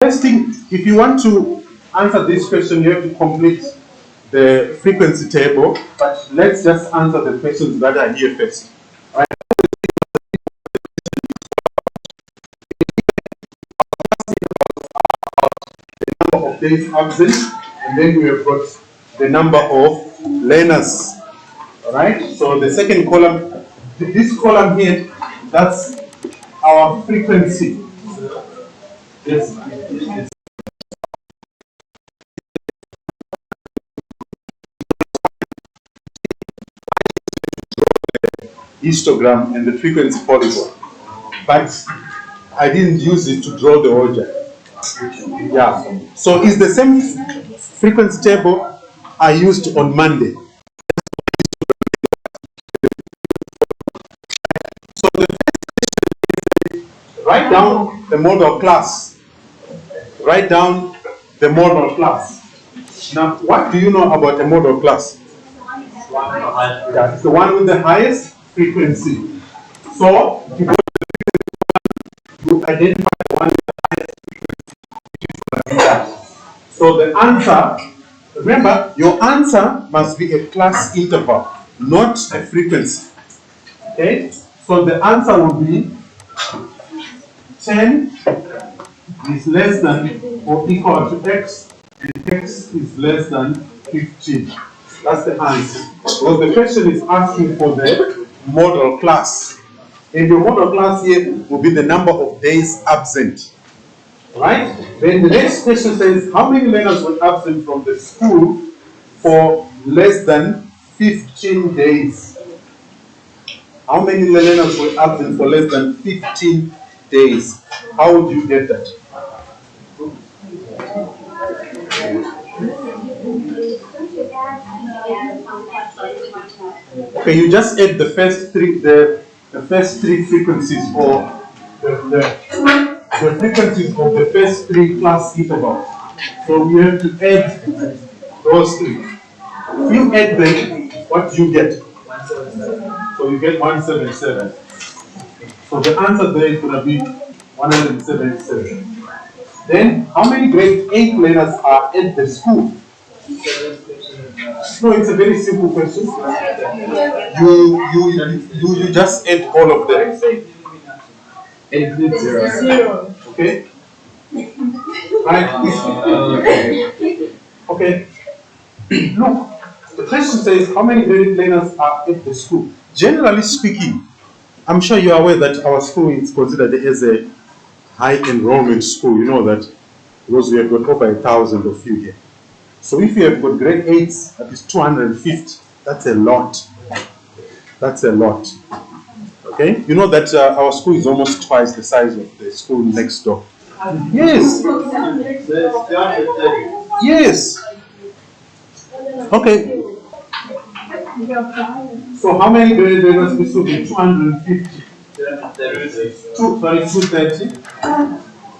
first thing, if you want to answer this question, you have to complete the frequency table, but let's just answer the questions that are here first. Right? The number of days absent, and then we have got the number of learners. Alright, so the second column, this column here, that's our frequency. Yes. Histogram and the frequency polygon, but I didn't use it to draw the Ogive. Yeah, so it's the same frequency table I used on Monday. So write down the model class. Write down the model class. Now, what do you know about a model class? Yeah, it's the one with the highest frequency. So, you identify the one with the highest frequency. So the answer, remember, your answer must be a class interval, not a frequency. Okay? So the answer will be 10 is less than or equal to x, and x is less than 15. That's the answer. Because the question is asking for the model class. And your model class here will be the number of days absent. Right? Then the next question says, how many learners were absent from the school for less than 15 days? How many learners were absent for less than 15 days? How would you get that? Okay, you just add the first three frequencies, or the frequencies of the first three class intervals. So we have to add those three. If you add them, what do you get? So you get 177. So the answer there is going to be 177. Then, how many grade 8 learners are at the school? No, it's a very simple question. You just add all of them. 8 0. Okay. Right. Okay. Look, the question says how many grade learners are at the school. Generally speaking, I'm sure you are aware that our school is considered as a high enrollment school. You know that because we have got over 1,000 of you here. So if you have got grade 8s, that is 250. That's a lot. That's a lot. Okay? You know that our school is almost twice the size of the school next door. Yes. Yes. Okay. So how many grade learners we should be? 250. 230.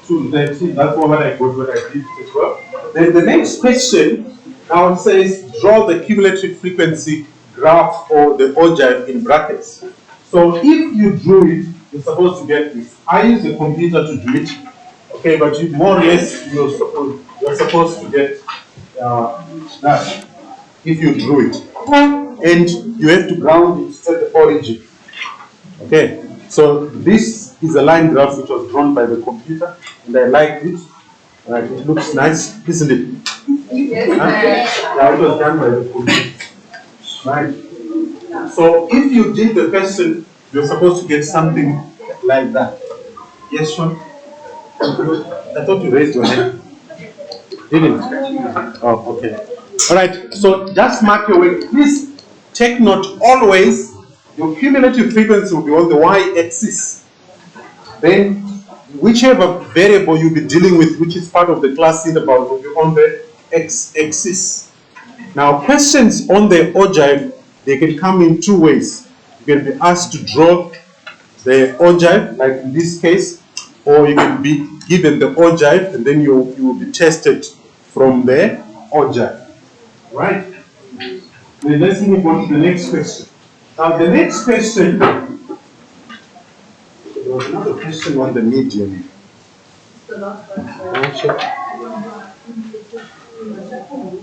230. That's what I got when I did it as well. Then the next question now it says draw the cumulative frequency graph or the Ogive in brackets. So if you drew it, you're supposed to get this. I use a computer to do it. Okay, but you more or less you're supposed to get that if you drew it. And you have to ground it at the origin. Okay, so this is a line graph which was drawn by the computer, and I like it. Right, it looks nice, isn't it? Yes. Yeah, it was done by the computer. Right. So if you did the question, you're supposed to get something like that. Yes, Sean? I thought you raised your hand. Didn't? Oh, okay. All right. So just mark your way. Please take note always. Your cumulative frequency will be on the y-axis. Then, whichever variable you'll be dealing with, which is part of the class interval, will be on the x-axis. Now, questions on the Ogive, they can come in two ways. You can be asked to draw the Ogive, like in this case, or you can be given the Ogive, and then you will be tested from the Ogive. Right? Then let's move on to the next question. Now, the next question, there was another question on the median.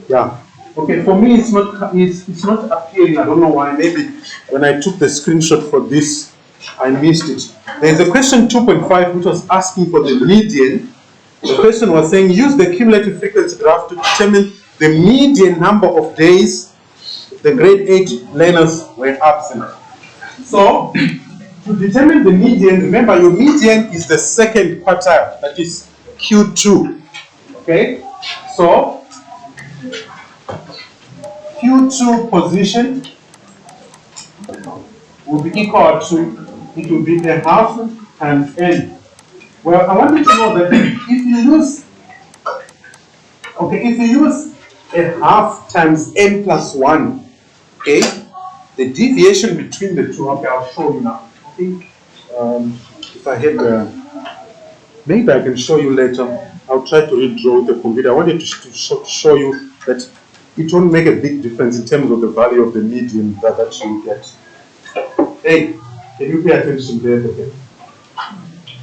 Yeah. Okay, for me it's not appearing. I don't know why. Maybe when I took the screenshot for this, I missed it. There's a question 2.5 which was asking for the median. The question was saying use the cumulative frequency graph to determine the median number of days the grade 8 learners were absent. So to determine the median, remember your median is the second quartile, that is Q2. Okay? So Q2 position will be equal to, it will be a half times n. Well, I want you to know that if you use, okay, if you use a half times n plus 1, okay, the deviation between the two, okay, I'll show you now. I think if I had maybe I can show you later. I'll try to redraw with the computer. I wanted to show you that it won't make a big difference in terms of the value of the median that you get. Hey, can you pay attention there? Okay.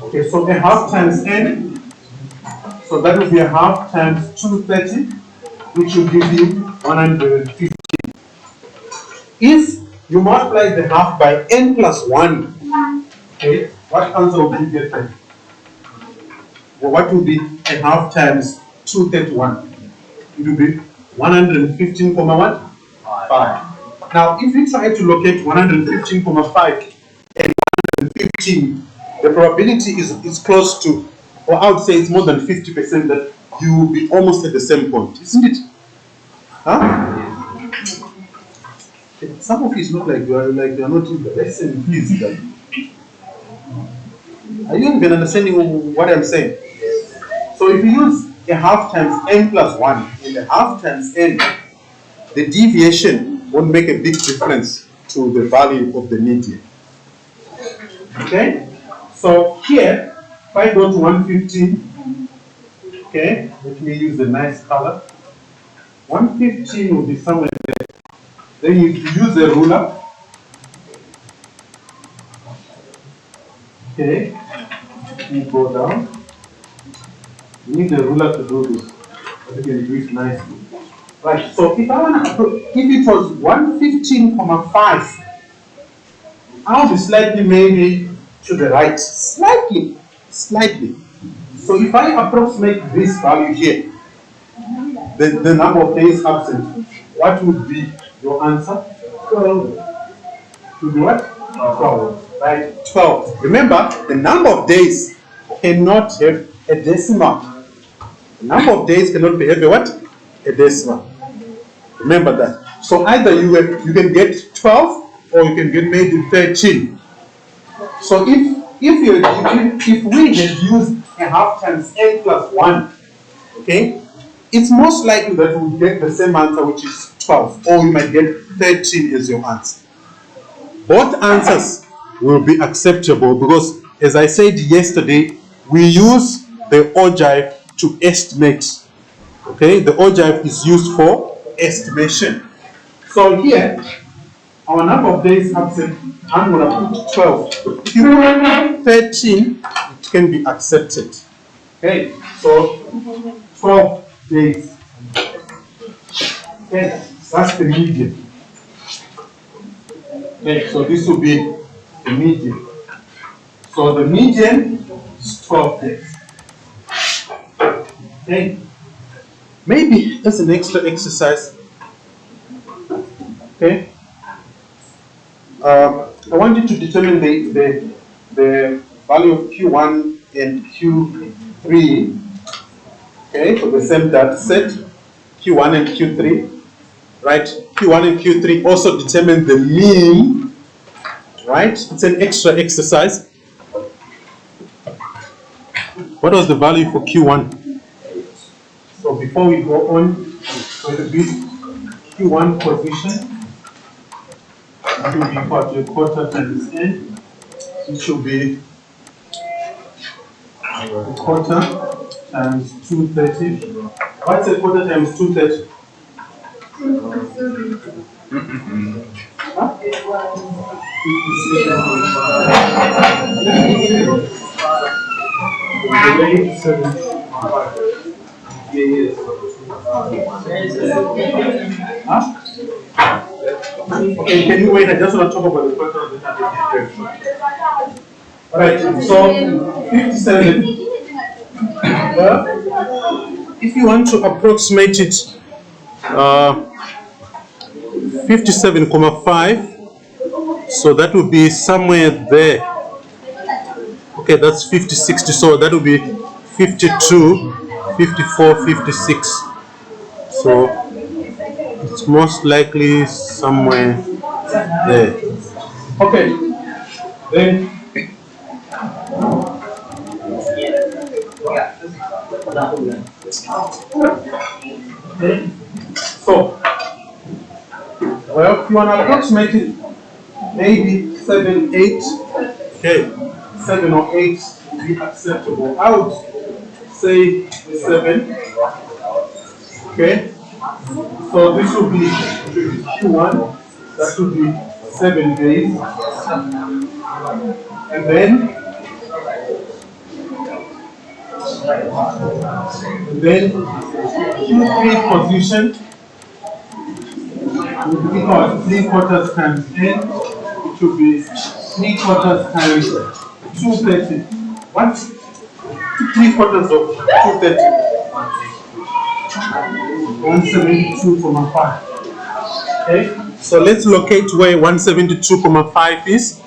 Okay, so a half times n, so that will be a half times 230, which will give you 150. If you multiply the half by n plus 1, okay, what answer will you get then? Well, what will be a half times 231? It will be 115, what? 5. Now, if we try to locate 115,5 and 115, the probability is close to, or I would say it's more than 50% that you will be almost at the same point, isn't it? Huh? Some of you is not like you are not in the lesson, please. Are you even understanding what I'm saying? So if you use a half times n plus 1 and a half times n, the deviation won't make a big difference to the value of the median. Okay? So here, if I go to 115, okay, let me use a nice color. 115 will be somewhere there. Then you use a ruler. Okay, you go down. You need a ruler to do this. But you can do it nicely. Right, so if I want to, if it was 115,5, I'll be slightly maybe to the right. Slightly. So if I approximate this value here, the number of days absent, what would be your answer? 12. To be what? 12. Right? 12. Remember, the number of days cannot have a decimal. The number of days cannot have a what? A decimal. Remember that. So either you can get 12 or you can get maybe 13. So if we had used a half times n plus 1, okay, it's most likely that we'll get the same answer, which is 12, or we might get 13 as your answer. Both answers will be acceptable because, as I said yesterday, we use the ogive to estimate. Okay, the ogive is used for estimation. So here, our number of days absent, I'm going to put 12. If you put 13, it can be accepted. Okay, so 12 days. Okay, that's the median. Okay, so this will be the median. So the median is 12 days. Okay, maybe as an extra exercise. Okay, I want you to determine the value of Q1 and Q3, okay, for the same data set, Q1 and Q3, right? Q1 and Q3 also determine the mean, right? It's an extra exercise. What was the value for Q1? So before we go on, so the Q1 position, it will be equal to a quarter times n. It should be a quarter times 230. What's a quarter times 230? Huh? Huh? Okay, can you wait? I just want to talk about the question that Alright, so 57. If you want to approximate it, 57,5, so that would be somewhere there. Okay, that's 50, 60, so that would be 52, 54, 56. So it's most likely somewhere there. Okay, then so well, if you want to approximate it, maybe 7, 8. Okay, 7 or 8 would be acceptable. I would say 7. Okay, so this would be Q1. That would be 7 days, and then Q3 position would be called 3 quarters times 10. It should be 3 quarters times 230. What? 3 quarters of 230. 172,5. Okay, so let's locate where 172,5 is.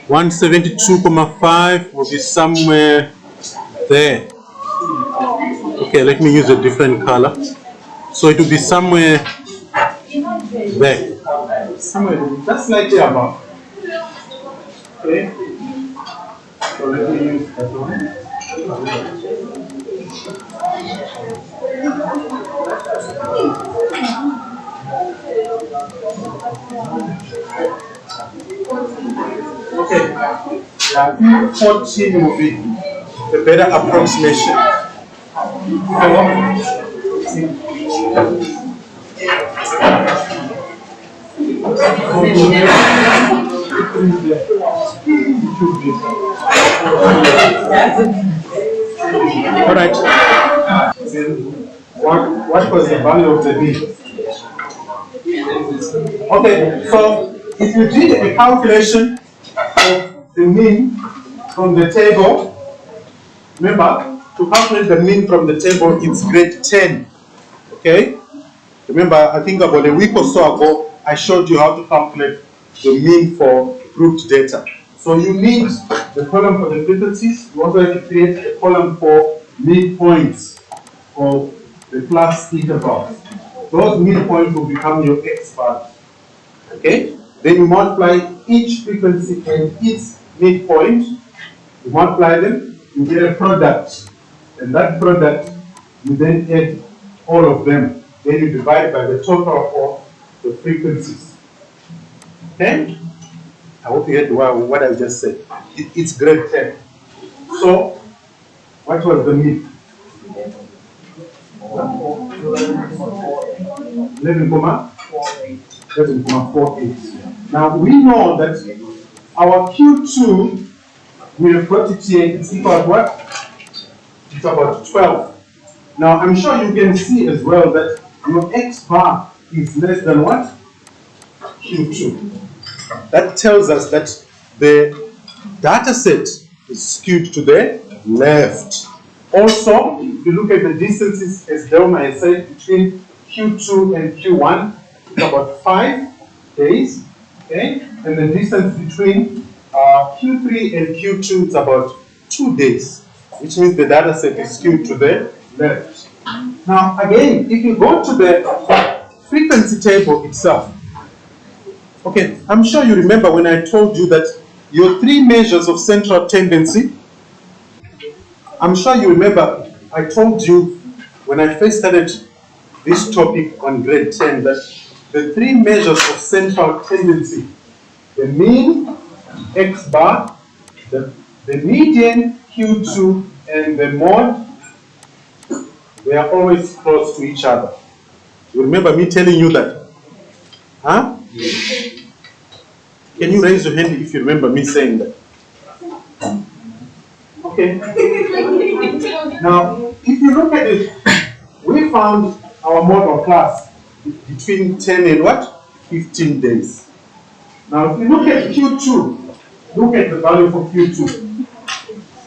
172,5 will be somewhere there. Okay, let me use a different color. So it will be somewhere there. Somewhere just slightly above. Okay, so let me use that one. Okay, yeah, 14 will be the better approximation. All right. What was the value of the mean? Okay, so if you did a calculation of the mean from the table, remember to calculate the mean from the table, it's grade 10. Okay? Remember, I think about a week or so ago, I showed you how to calculate the mean for grouped data. So you need the column for the frequencies. You also have to create a column for midpoints of the class intervals. Those midpoints will become your x values. Okay? Then you multiply each frequency and its midpoint. You multiply them, you get a product. And that product, you then add all of them. Then you divide by the total of the frequencies. Okay? I hope you heard what I just said. It's grade 10. So, what was the mean? 11,48. Now, we know that our Q2, we have got it here, it's equal to what? It's about 12. Now, I'm sure you can see as well that your X bar is less than what? Q2. That tells us that the data set is skewed to the left. Also, if you look at the distances, as Delma has said, between Q2 and Q1, it's about 5 days. Okay? And the distance between Q3 and Q2 is about 2 days, which means the data set is skewed to the left. Now, again, if you go to the frequency table itself, okay, I'm sure you remember when I told you that your 3 measures of central tendency, I'm sure you remember I told you when I first started this topic on grade 10 that the 3 measures of central tendency, the mean, X bar, the median, Q2, and the mode, they are always close to each other. You remember me telling you that? Huh? Can you raise your hand if you remember me saying that? Okay. Now, if you look at it, we found our model class between 10 and what? 15 days. Now, if you look at Q2, look at the value for Q2,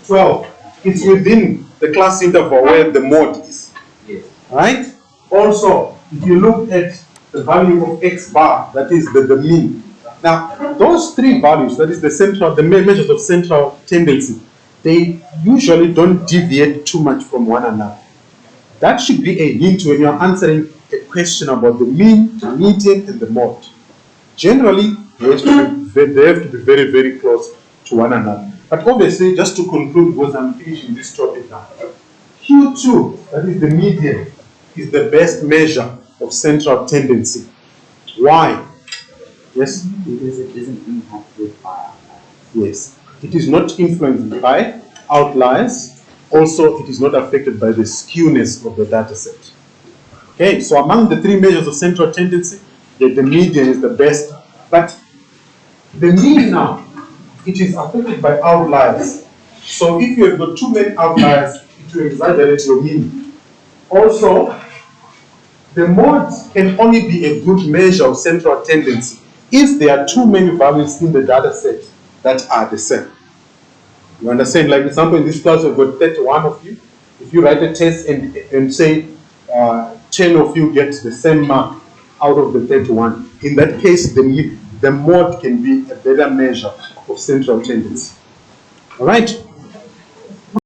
12. It's within the class interval where the mode is. Yes. Right? Also, if you look at the value of X bar, that is the mean. Now, those three values, that is the measures of central tendency, they usually don't deviate too much from one another. That should be a hint when you're answering a question about the mean, the median, and the mode. Generally, they have to be very, very close to one another. But obviously, just to conclude, because I'm finishing this topic now, Q2, that is the median, is the best measure of central tendency. Why? Yes? Because it isn't impacted by outliers. Yes. It is not influenced by outliers. Also, it is not affected by the skewness of the data set. Okay, so among the three measures of central tendency, the median is the best. But the mean now, it is affected by outliers. So if you have got too many outliers, it will exaggerate your mean. Also, the mode can only be a good measure of central tendency if there are too many values in the data set that are the same. You understand? Like, for example, in this class, we've got 31 of you. If you write a test and say 10 of you get the same mark out of the 31, in that case, the mode can be a better measure of central tendency. All right?